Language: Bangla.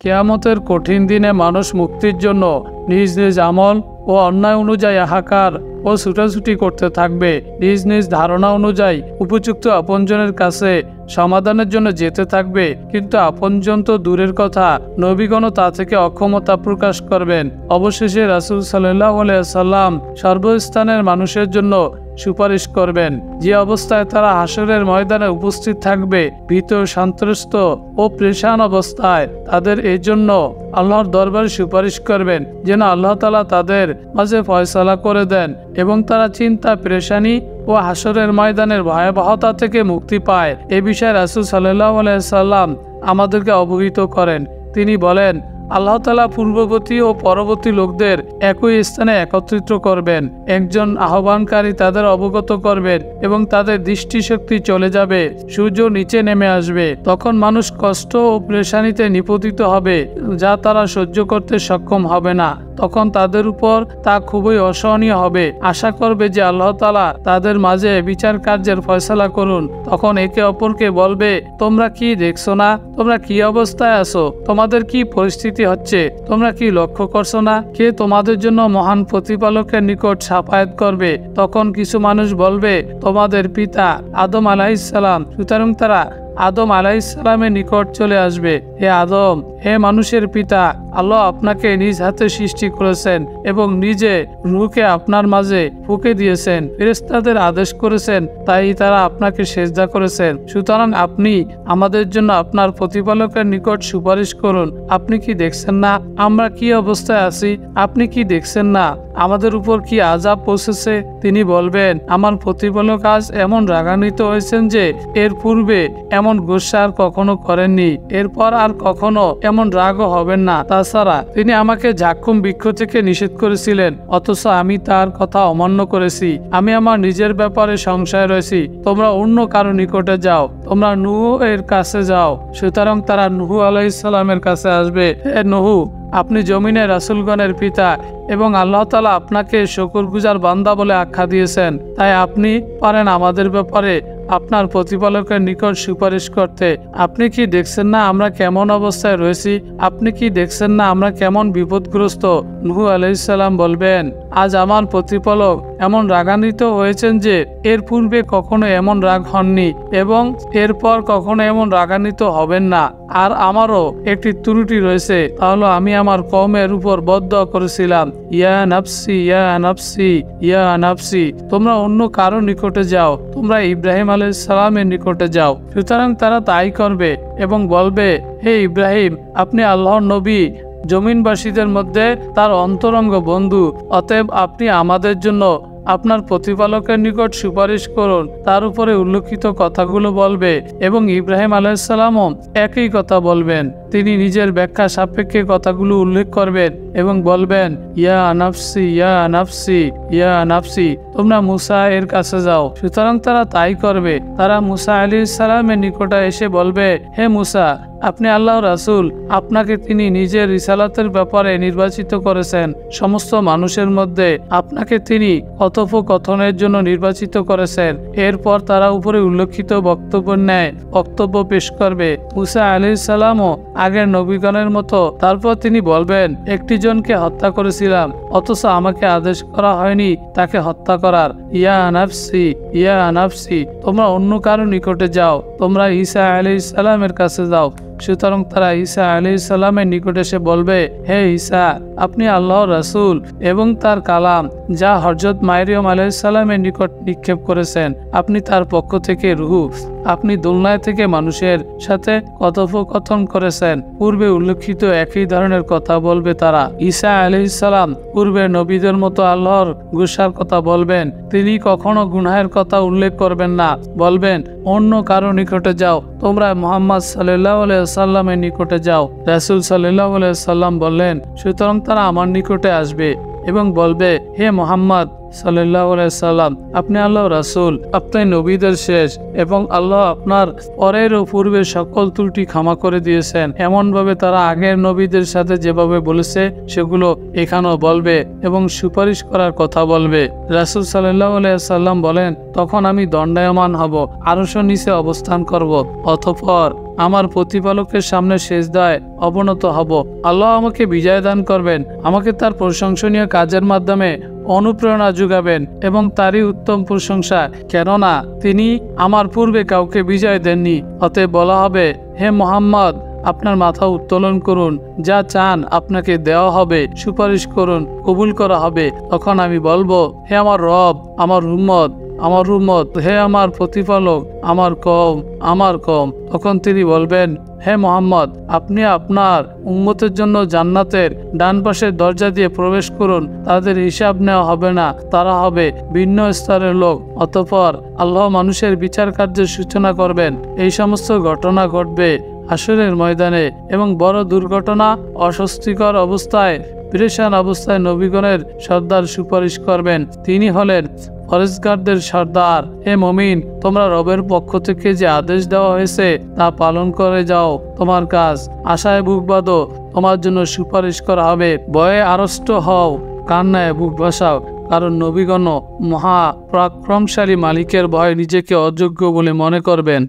কিয়ামতের কঠিন দিনে মানুষ মুক্তির জন্য নিজ নিজ আমল ও অন্যায় অনুযায়ী হাহাকার ও ছুটাছুটি করতে থাকবে। নিজ নিজ ধারণা অনুযায়ী উপযুক্ত আপনজনের কাছে সমাধানের জন্য যেতে থাকবে। কিন্তু আপনজন তো দূরের কথা, নবীগণও তা থেকে অক্ষমতা প্রকাশ করবেন। অবশেষে রাসূল সাল্লাল্লাহু আলাইহি সাল্লাম সর্বস্থানের মানুষের জন্য সুপারিশ করবেন, যে অবস্থায় তারা হাসরের ময়দানে উপস্থিত থাকবে ভীত, সন্ত্রস্ত ও পেরেশান অবস্থায়। তাদের এই জন্য আল্লাহর দরবারে সুপারিশ করবেন যেন আল্লাহ তাআলা তাদের মাঝে ফয়সালা করে দেন এবং তারা চিন্তা, পেরেশানি ও হাসরের ময়দানের ভয়াবহতা থেকে মুক্তি পায়। এ বিষয়ে রাসূল সাল্লাল্লাহু আলাইহি সাল্লাম আমাদেরকে অবহিত করেন। তিনি বলেন, আল্লাহ তাআলা পূর্ববর্তী ও পরবর্তী লোকদের একই স্থানে একত্রিত করবেন। একজন আহ্বানকারী তাদের অবগত করবেন এবং তাদের দৃষ্টিশক্তি চলে যাবে, সূর্য নিচে নেমে আসবে। তখন মানুষ কষ্ট ও পেরেশানিতে নিপতিত হবে যা তারা সহ্য করতে সক্ষম হবে না। তখন তাদের উপর তা খুবই অসহনীয় হবে। আশা করবে যে আল্লাহ তাআলা তাদের মাঝে বিচার কার্যের ফয়সালা করুন। তখন একে অপরকে বলবে, তোমরা কি দেখছো না? তোমরা কি অবস্থায় আছো? তোমাদের কি পরিস্থিতি হচ্ছে? তোমরা কি লক্ষ্য করছো না? কে তোমাদের জন্য মহান প্রতিপালকের নিকট শাফায়াত করবে? তখন কিছু মানুষ বলবে, তোমাদের পিতা আদম আলাইহিস সালাম। সুতরাং তারা আদম আলাইহিস সালামের নিকট চলে আসবে। হে আদম, হে মানুষের পিতা, আল্লাহ আপনাকে নিজ হাতে সৃষ্টি করেছেন এবং নিজে রূহকে আপনার মাঝে ফুঁকে দিয়েছেন, ফেরেশতাদের আদেশ করেছেন, তাই তারা আপনাকে সেজদা করেছেন। সুতরাং আপনি আমাদের জন্য আপনার প্রতিপালকের নিকট সুপারিশ করুন। আপনি কি দেখছেন না আমরা কি অবস্থায় আছি? আপনি কি দেখছেন না আমাদের উপর কি আযাব পৌঁছেছে? তিনি বলবেন, আমার প্রতিপালক আজ এমন রাগান্বিত হয়েছেন যে এর পূর্বে এমন গোসা আর কখনো করেননি, এরপর আর কখনো এমন রাগও হবেন না। তাছাড়া তিনি আমাকে যাক্কুম বৃক্ষ থেকে নিষেধ করেছিলেন, অথচ আমি তার কথা অমান্য করেছি। আমি আমার নিজের ব্যাপারে সংশয় রয়েছি। তোমরা অন্য কারো নিকটে যাও, তোমরা নূহ এর কাছে যাও। সুতরাং তারা নূহ আলাইহিস সালামের কাছে আসবে। হে নূহ, আপনি জমিনের রাসূলগণের পিতা এবং আল্লাহ তাআলা আপনাকে শুকরগুজার বান্দা বলে আখ্যা দিয়েছেন। তাই আপনি পারেন আমাদের ব্যাপারে আপনার প্রতিপালকের নিকট সুপারিশ করতে। আপনি কি দেখছেন না আমরা কেমন অবস্থায় রয়েছি? আপনি কি দেখছেন না আমরা কেমন বিপদগ্রস্ত? নূহ আলাইহিস সালাম বলবেন, আজ আমার প্রতিপালক এমন রাগান্বিত হয়েছেন যে এর পূর্বে কখনো এমন রাগ হননি এবং এরপর কখনো এমন রাগান্বিত হবেন না। আর আমারও একটি ত্রুটি রয়েছে, তাহলে আমি আমার কওমের উপর বদদোয়া করেছিলাম, ইয়া নাফসি ইয়া নাফসি ইয়া নাফসি। তোমরা অন্য কারো নিকটে যাও, তোমরা ইব্রাহিম আলাইহিস সালামের নিকটে যাও। সুতরাং তারা তাই করবে এবং বলবে, হে ইব্রাহিম, আপনি আল্লাহর নবী, জমিনবাসীদের মধ্যে তার অন্তরঙ্গ বন্ধু। অতএব আপনি আমাদের জন্য আপনার প্রতিপালকের নিকট সুপারিশ করুন। তার উপরে উল্লেখিত কথাগুলো বলবে এবং ইব্রাহিম আলাইহিস সালামও একই কথা বলবেন। তিনি নিজের ব্যাখ্যা সাপেক্ষে কথাগুলো উল্লেখ করবেন এবং বলবেন, ইয়া নাফসি ইয়া নাফসি ইয়া নাফসি। তোমরা মুসা এর কাছে যাও। সুতরাং তারা তাই করবে। তারা মুসা আলাইহিস সালামের নিকটে এসে বলবে, হে মুসা, আপনি আল্লাহর রাসূল, আপনাকে তিনি নিজের রিসালাতের ব্যাপারে নির্বাচিত করেছেন। সমস্ত মানুষের মধ্যে আপনাকে তিনি কথোপকথনের জন্য নির্বাচিত করেছেন। এরপর তারা উপরে উল্লেখিত বক্তব্যের ন্যায় বক্তব্য পেশ করবে। মুসা আলাইহিস সালামও আগের নবীগণের মতো তারপর তিনি বলবেন, একটি জনকে হত্যা করেছিলাম, অথচ আমাকে আদেশ করা হয়নি তাকে হত্যা করার। ইয়া নাফসি ইয়া নাফসি। তোমরা অন্য কারো নিকটে যাও, তোমরা ঈসা আলাইহিস সালামের কাছে যাও। সুতরাং তারা ঈসা আলাইহিস সালামের নিকট এসে বলবে, হে ঈসা, আপনি আল্লাহর রাসূল এবং তার কালাম, যা হযরত মারিয়ম আলাইহিস সালামের নিকট নিক্ষেপ করেছেন। আপনি তার পক্ষ থেকে রূহ। আপনি দুনিয়া থেকে মানুষের সাথে কথোপকথন করেছেন। পূর্বে উল্লেখিত একই ধরনের কথা বলবে তারা। ঈসা আলাইহিস সালাম পূর্বে নবীদের মতো আল্লাহর গুসার কথা বলবেন। তিনি কখনো গুনাহের কথা উল্লেখ করবেন না। বলবেন, অন্য কারো নিকটে যাও, তোমরা মুহাম্মদ সাল্লাল্লাহু আলাইহি ওয়াসাল্লামের নিকটে যাও। রাসূল সাল্লাল্লাহু আলাইহি ওয়াসাল্লাম বললেন, সুতরাং তারা আমার নিকটে আসবে এবং বলবে, হে মুহাম্মদ, সাল্লাল্লাহু আলাইহি সাল্লাম, আপনি আল্লাহর রাসূল, আপনি নবীদের শেষ এবং আল্লাহ আপনার পরের ও পূর্বের সকল ত্রুটি ক্ষমা করে দিয়েছেন। এমনভাবে তারা আগের নবীদের সাথে যেভাবে বলেছে সেগুলো এখানেও বলবে এবং সুপারিশ করার কথা বলবে। রাসূল সাল্লাল্লাহু আলাইহি সাল্লাম বলেন, তখন আমি দণ্ডায়মান হব, আরশের নিচে অবস্থান করব, অতঃপর আমার প্রতিপালকের সামনে সেজদায় অবনত হব। আল্লাহ আমাকে বিজয় দান করবেন, আমাকে তার প্রশংসনীয় কাজের মাধ্যমে অনুপ্রেরণা যোগাবেন এবং তারই উত্তম প্রশংসা, কেননা তিনি আমার পূর্বে কাউকে বিজয় দেননি। অতএব বলা হবে, হে মুহাম্মদ, আপনার মাথা উত্তোলন করুন, যা চান আপনাকে দেওয়া হবে, সুপারিশ করুন, কবুল করা হবে। তখন আমি বলবো, হে আমার রব, আমার উম্মত, হে আমার প্রতিপালক, আমার কম। তখন তিনি বলবেন, হে মুহাম্মদ, আপনি আপনার উম্মতের জন্য জান্নাতের ডান পাশের দরজা দিয়ে প্রবেশ করুন, তাদের হিসাব নেওয়া হবে না, তারা হবে ভিন্ন স্তরের লোক। অতঃপর আল্লাহ মানুষের বিচার কার্যের সূচনা করবেন। এই সমস্ত ঘটনা ঘটবে হাসরের ময়দানে এবং বড় দুর্ঘটনা, অস্বস্তিকর অবস্থায়, পেরেশান অবস্থায় নবীগণের সর্দার সুপারিশ করবেন। তিনি হলেন ফরেজগারদের সর্দার। হে মুমিন, তোমরা রবের পক্ষ থেকে যে আদেশ দেওয়া হয়েছে তা পালন করে যাও, তোমার কাজ। আশায় বুক বাঁধো, তোমার জন্য সুপারিশ করা হবে। ভয়ে আড়ষ্ট হও, কান্নায় বুক ভাসাও, কারণ নবীগণ মহা পরাক্রমশালী মালিকের ভয়ে নিজেকে অযোগ্য বলে মনে করবেন।